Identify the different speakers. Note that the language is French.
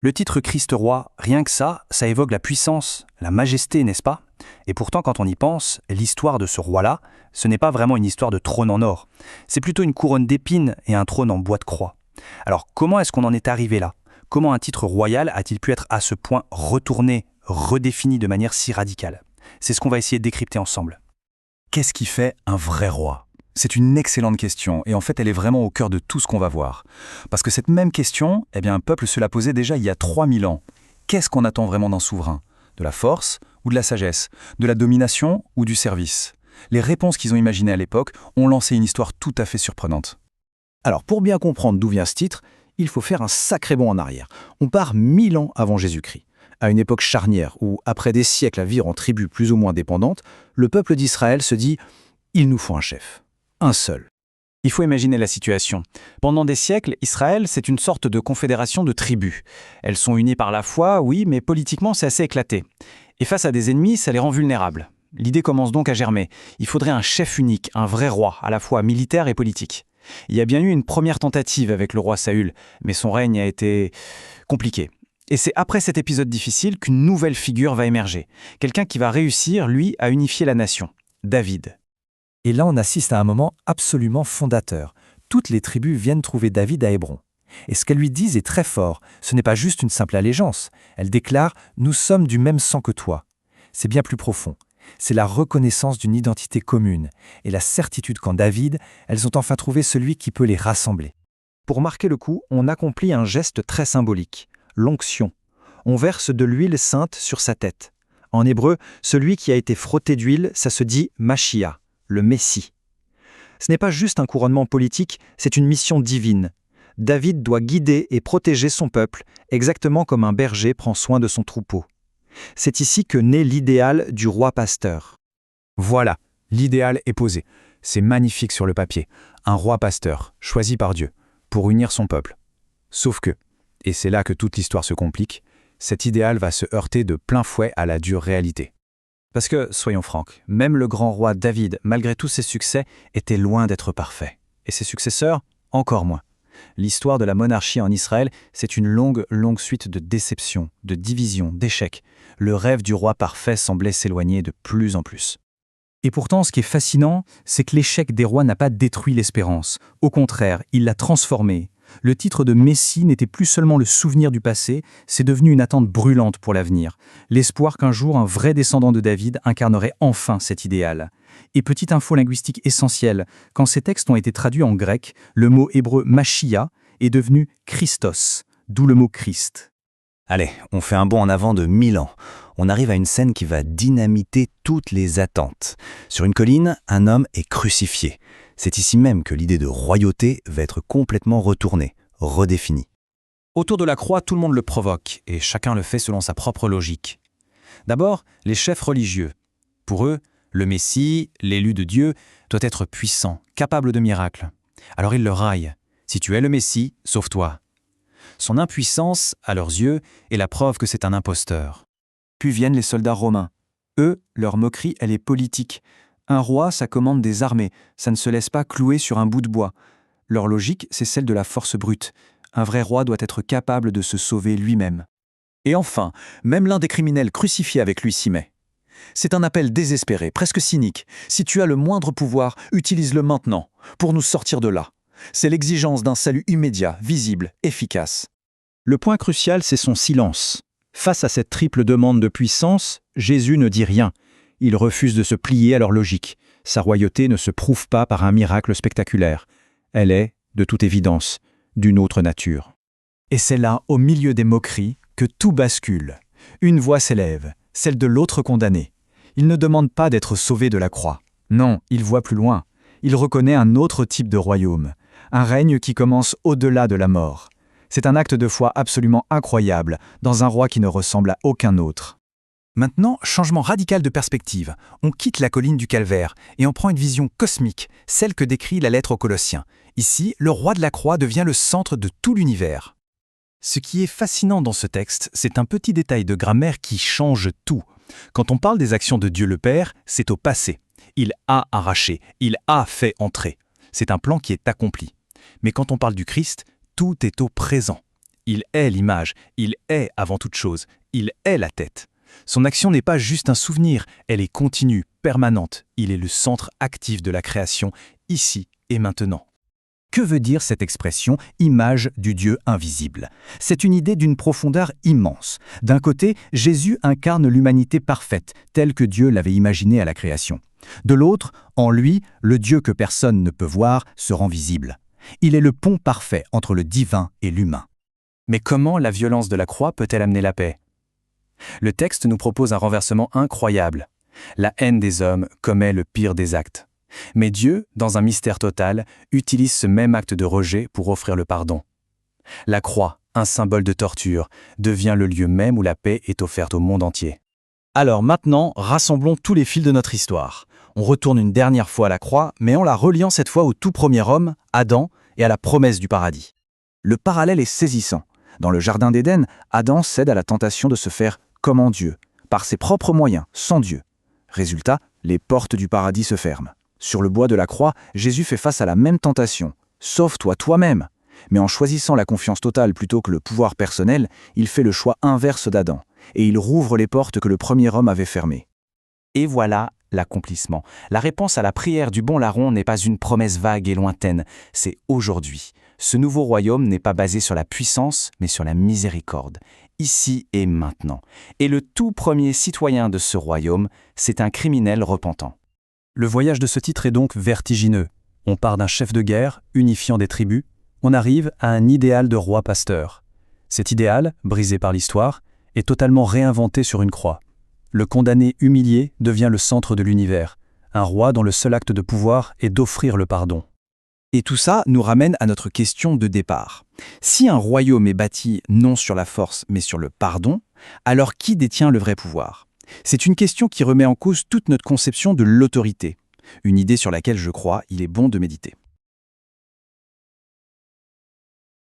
Speaker 1: Le titre Christ roi, rien que ça évoque la puissance, la majesté, n'est-ce pas? Et pourtant, quand on y pense, l'histoire de ce roi-là, ce n'est pas vraiment une histoire de trône en or. C'est plutôt une couronne d'épines et un trône en bois de croix. Alors, comment est-ce qu'on en est arrivé là? Comment un titre royal a-t-il pu être à ce point retourné, redéfini de manière si radicale? C'est ce qu'on va essayer de décrypter ensemble.
Speaker 2: Qu'est-ce qui fait un vrai roi? C'est une excellente question et en fait elle est vraiment au cœur de tout ce qu'on va voir. Parce que cette même question, un peuple se l'a posée déjà il y a 3000 ans. Qu'est-ce qu'on attend vraiment d'un souverain? De la force ou de la sagesse? De la domination ou du service? Les réponses qu'ils ont imaginées à l'époque ont lancé une histoire tout à fait surprenante.
Speaker 3: Alors, pour bien comprendre d'où vient ce titre, il faut faire un sacré bond en arrière. On part 1000 ans avant Jésus-Christ, à une époque charnière où, après des siècles à vivre en tribus plus ou moins dépendantes, le peuple d'Israël se dit « il nous faut un chef, un seul ».
Speaker 1: Il faut imaginer la situation. Pendant des siècles, Israël, c'est une sorte de confédération de tribus. Elles sont unies par la foi, oui, mais politiquement, c'est assez éclaté. Et face à des ennemis, ça les rend vulnérables. L'idée commence donc à germer. Il faudrait un chef unique, un vrai roi, à la fois militaire et politique. Il y a bien eu une première tentative avec le roi Saül, mais son règne a été compliqué. Et c'est après cet épisode difficile qu'une nouvelle figure va émerger. Quelqu'un qui va réussir, lui, à unifier la nation. David.
Speaker 4: Et là, on assiste à un moment absolument fondateur. Toutes les tribus viennent trouver David à Hébron. Et ce qu'elles lui disent est très fort. Ce n'est pas juste une simple allégeance. Elles déclarent « Nous sommes du même sang que toi ». C'est bien plus profond. C'est la reconnaissance d'une identité commune et la certitude qu'en David, elles ont enfin trouvé celui qui peut les rassembler.
Speaker 3: Pour marquer le coup, on accomplit un geste très symbolique, l'onction. On verse de l'huile sainte sur sa tête. En hébreu, celui qui a été frotté d'huile, ça se dit Machia, le Messie. Ce n'est pas juste un couronnement politique, c'est une mission divine. David doit guider et protéger son peuple, exactement comme un berger prend soin de son troupeau. C'est ici que naît l'idéal du roi pasteur.
Speaker 2: Voilà, l'idéal est posé. C'est magnifique sur le papier. Un roi pasteur, choisi par Dieu, pour unir son peuple. Sauf que, et c'est là que toute l'histoire se complique, cet idéal va se heurter de plein fouet à la dure réalité.
Speaker 1: Parce que, soyons francs, même le grand roi David, malgré tous ses succès, était loin d'être parfait. Et ses successeurs, encore moins. L'histoire de la monarchie en Israël, c'est une longue suite de déceptions, de divisions, d'échecs. Le rêve du roi parfait semblait s'éloigner de plus en plus.
Speaker 4: Et pourtant, ce qui est fascinant, c'est que l'échec des rois n'a pas détruit l'espérance. Au contraire, il l'a transformée. Le titre de Messie n'était plus seulement le souvenir du passé, c'est devenu une attente brûlante pour l'avenir. L'espoir qu'un jour un vrai descendant de David incarnerait enfin cet idéal. Et petite info linguistique essentielle, quand ces textes ont été traduits en grec, le mot hébreu Machia est devenu Christos, d'où le mot Christ.
Speaker 5: Allez, on fait un bond en avant de 1000 ans. On arrive à une scène qui va dynamiter toutes les attentes. Sur une colline, un homme est crucifié. C'est ici même que l'idée de royauté va être complètement retournée, redéfinie.
Speaker 1: Autour de la croix, tout le monde le provoque, et chacun le fait selon sa propre logique. D'abord, les chefs religieux. Pour eux, le Messie, l'élu de Dieu, doit être puissant, capable de miracles. Alors ils le raillent. Si tu es le Messie, sauve-toi. Son impuissance, à leurs yeux, est la preuve que c'est un imposteur.
Speaker 3: Puis viennent les soldats romains. Eux, leur moquerie, elle est politique. Un roi, ça commande des armées, ça ne se laisse pas clouer sur un bout de bois. Leur logique, c'est celle de la force brute. Un vrai roi doit être capable de se sauver lui-même. Et enfin, même l'un des criminels crucifiés avec lui s'y met. C'est un appel désespéré, presque cynique. Si tu as le moindre pouvoir, utilise-le maintenant, pour nous sortir de là. C'est l'exigence d'un salut immédiat, visible, efficace. Le point crucial, c'est son silence. Face à cette triple demande de puissance, Jésus ne dit rien. Il refuse de se plier à leur logique. Sa royauté ne se prouve pas par un miracle spectaculaire. Elle est, de toute évidence, d'une autre nature. Et c'est là, au milieu des moqueries, que tout bascule. Une voix s'élève, celle de l'autre condamné. Il ne demande pas d'être sauvé de la croix. Non, il voit plus loin. Il reconnaît un autre type de royaume. Un règne qui commence au-delà de la mort. C'est un acte de foi absolument incroyable, dans un roi qui ne ressemble à aucun autre. Maintenant, changement radical de perspective. On quitte la colline du Calvaire et on prend une vision cosmique, celle que décrit la lettre aux Colossiens. Ici, le roi de la croix devient le centre de tout l'univers. Ce qui est fascinant dans ce texte, c'est un petit détail de grammaire qui change tout. Quand on parle des actions de Dieu le Père, c'est au passé. Il a arraché, il a fait entrer. C'est un plan qui est accompli. Mais quand on parle du Christ, tout est au présent.
Speaker 4: Il est l'image, il est avant toute chose, il est la tête. Son action n'est pas juste un souvenir, elle est continue, permanente. Il est le centre actif de la création, ici et maintenant.
Speaker 5: Que veut dire cette expression « image du Dieu invisible » ? C'est une idée d'une profondeur immense. D'un côté, Jésus incarne l'humanité parfaite, telle que Dieu l'avait imaginée à la création. De l'autre, en lui, le Dieu que personne ne peut voir se rend visible. Il est le pont parfait entre le divin et l'humain.
Speaker 3: Mais comment la violence de la croix peut-elle amener la paix ? Le texte nous propose un renversement incroyable. La haine des hommes commet le pire des actes. Mais Dieu, dans un mystère total, utilise ce même acte de rejet pour offrir le pardon. La croix, un symbole de torture, devient le lieu même où la paix est offerte au monde entier.
Speaker 1: Alors maintenant, rassemblons tous les fils de notre histoire. On retourne une dernière fois à la croix, mais en la reliant cette fois au tout premier homme, Adam, et à la promesse du paradis.
Speaker 3: Le parallèle est saisissant. Dans le Jardin d'Éden, Adam cède à la tentation de se faire comme en Dieu, par ses propres moyens, sans Dieu. Résultat, les portes du paradis se ferment. Sur le bois de la croix, Jésus fait face à la même tentation. Sauve-toi toi-même. Mais en choisissant la confiance totale plutôt que le pouvoir personnel, il fait le choix inverse d'Adam, et il rouvre les portes que le premier homme avait fermées.
Speaker 1: Et voilà l'accomplissement. La réponse à la prière du bon larron n'est pas une promesse vague et lointaine, c'est aujourd'hui. Ce nouveau royaume n'est pas basé sur la puissance, mais sur la miséricorde, ici et maintenant. Et le tout premier citoyen de ce royaume, c'est un criminel repentant.
Speaker 2: Le voyage de ce titre est donc vertigineux. On part d'un chef de guerre, unifiant des tribus, on arrive à un idéal de roi pasteur. Cet idéal, brisé par l'histoire, est totalement réinventé sur une croix. Le condamné humilié devient le centre de l'univers, un roi dont le seul acte de pouvoir est d'offrir le pardon.
Speaker 3: Et tout ça nous ramène à notre question de départ. Si un royaume est bâti non sur la force mais sur le pardon, alors qui détient le vrai pouvoir ? C'est une question qui remet en cause toute notre conception de l'autorité, une idée sur laquelle je crois il est bon de méditer.